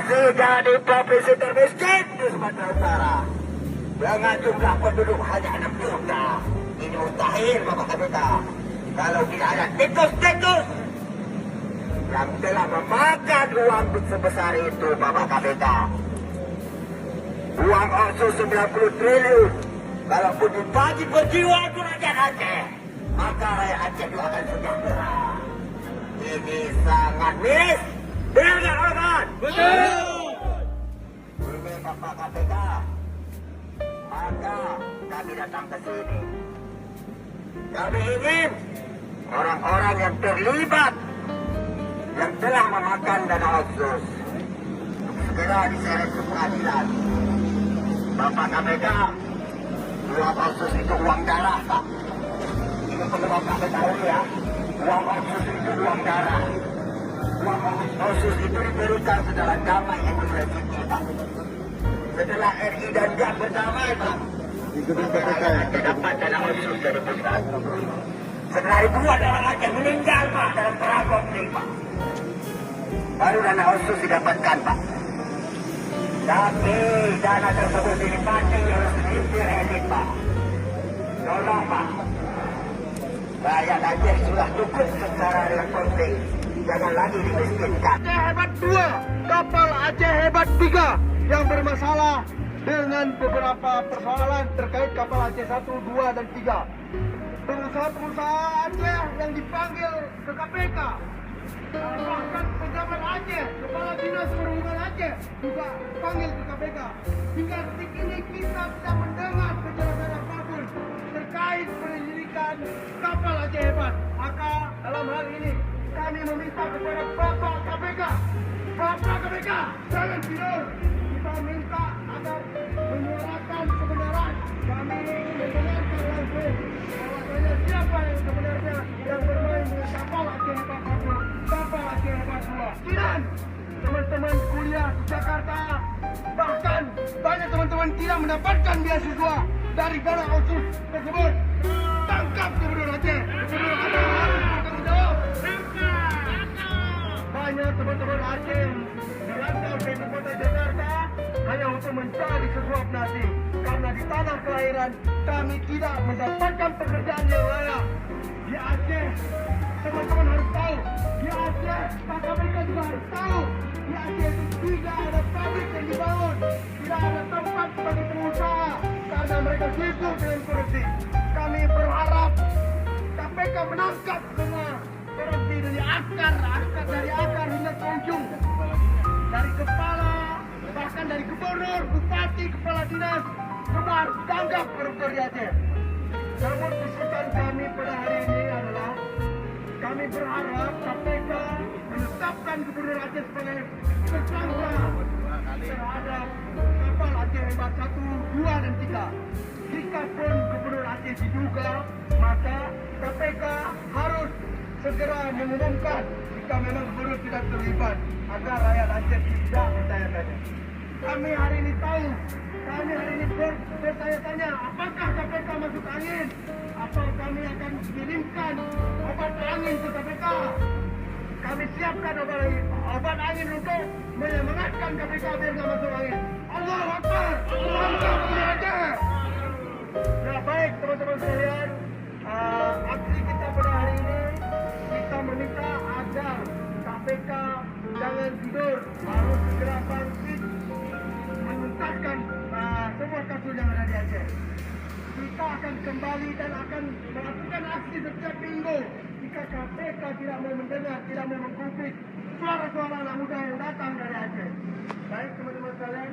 masih jadi provinsi termiskin di Sumatera Utara. Dengan jumlah penduduk hanya 6 juta. Ini mustahil, Bapak KPK. Kalau tidak ada tikus-tikus yang telah memakan uang sebesar itu, Bapak KPK. Uang otsus 90 triliun. Kalaupun dibagi berjiwa kerajaan Aceh, maka rakyat Aceh juga akan sejahtera. Ini sangat miris. Benar nggak, kawan? Betul. Ini Bapak KPK. Maka kami datang ke sini. Kami ingin orang-orang yang terlibat, yang telah memakan dana otsus, segera diseret ke pengadilan. Bapak KPK, uang otsus itu uang darah, Pak. Ini perlu Bapak ketahui ya. Uang otsus itu uang darah. Uang otsus itu diberikan secara damai yang berlegitim, Pak. Setelah RI dan GAP berdamai, Pak, Aceh dapat dana otsus dari pusat. Setelah itu ada orang Aceh meninggal, Pak, dalam perang konflik, Pak. Baru dana otsus didapatkan, Pak. Tapi dana tersebut dinikmati oleh segelintir elit, Pak. Tolong, Pak. Rakyat Aceh sudah cukup secara dengan konflik. Jangan lagi dimiskinkan. Aceh Hebat 2, kapal Aceh Hebat 3 yang bermasalah dengan beberapa persoalan terkait kapal Aceh 1, 2, dan 3. Pengusaha-pengusaha Aceh yang dipanggil ke KPK. Bahkan pejabat Aceh, Kepala Dinas Perhubungan Aceh juga dipanggil ke KPK. Hingga detik ini kita tidak mendengar kejelasan apapun terkait penyelidikan kapal Aceh Hebat. Maka dalam hal ini kami meminta kepada Bapak KPK, Bapak KPK, jangan tidur. Kita minta agar menyuarakan kebenaran. Kami ingin mendengarkan langsung bahwasanya siapa yang sebenarnya yang bermain dengan kapal Aceh Hebat 1, kapal Aceh Hebat 2. Dan teman-teman kuliah di Jakarta, bahkan banyak teman-teman tidak mendapatkan beasiswa dari dana otsus tersebut. Tangkap Gubernur Aceh. Gubernur Aceh harus bertanggung jawab. Banyak teman-teman Aceh merantau ke ibu kota Jakarta hanya untuk mencari sesuap nasi. Karena di tanah kelahiran kami tidak mendapatkan pekerjaan yang layak. Di Aceh, teman-teman harus tahu. Di Aceh, Pak KPK juga harus tahu. Di Aceh itu tidak ada pabrik yang dibangun. Tidak ada tempat bagi pengusaha. Karena mereka sibuk dengan korupsi. Kami berharap KPK menangkap semua korupsi dari akar hingga ke ujung. Dari kepala, bahkan dari gubernur, bupati, kepala dinas, semua harus tanggap koruptor di Aceh. Namun kesulitan kami pada hari ini adalah kami berharap KPK menetapkan Gubernur Aceh sebagai tersangka terhadap kapal Aceh Hebat 1, 2, dan 3. Jika pun Gubernur Aceh diduga, maka KPK harus segera mengumumkan jika memang gubernur tidak terlibat agar rakyat Aceh tidak percayakannya. Kami hari ini tahu, kami hari ini bertanya-tanya apakah KPK masuk angin atau kami akan kirimkan obat angin ke KPK. Kami siapkan obat angin untuk menyemangatkan KPK biar nggak masuk angin. Allahu Akbar, tangkap Gubernur Aceh. Ya baik teman-teman sekalian, aksi kita pada hari ini kita meminta agar KPK jangan tidur, harus segera bangkit menuntaskan semua kasus yang ada di Aceh. Kita akan kembali dan akan melakukan aksi setiap minggu jika KPK tidak mau mendengar, tidak mau mengkritik suara-suara anak muda yang datang dari Aceh. Baik teman-teman sekalian.